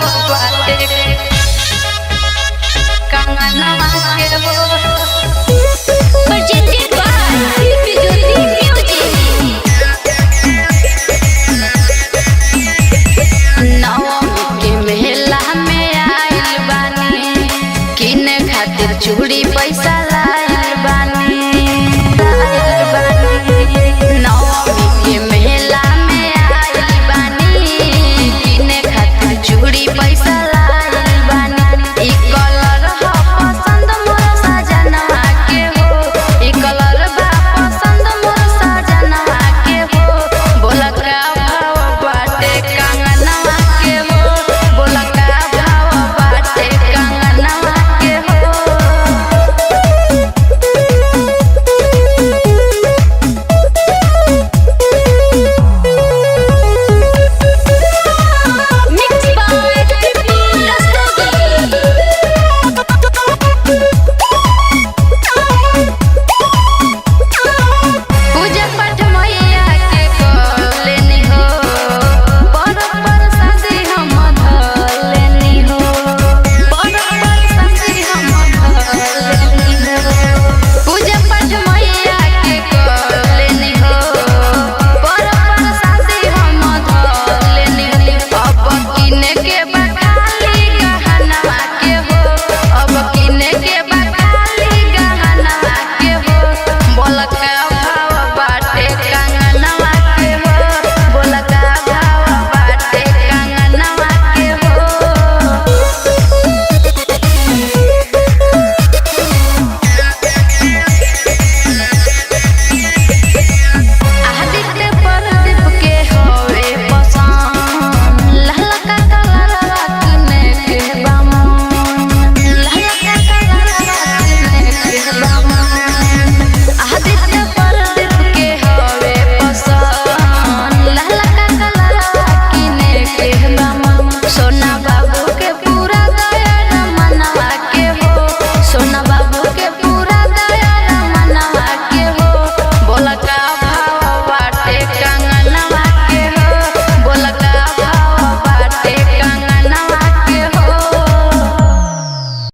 भाव बाटे कंगनवा के हो। presented by Bijoli Music। नवमी के मेला में आइल बानी किने खातिर चूड़ी पैसा लाइल बानी। नवमी के मेला में आइल बानी किने खातिर चूड़ी पैसा लाइल बानी। ई कलर ह पसंद मोर सजनवा के हो। ई कलर बा पसंद मोर सजनवा के हो। बोला का भाव बाटे कंगनवा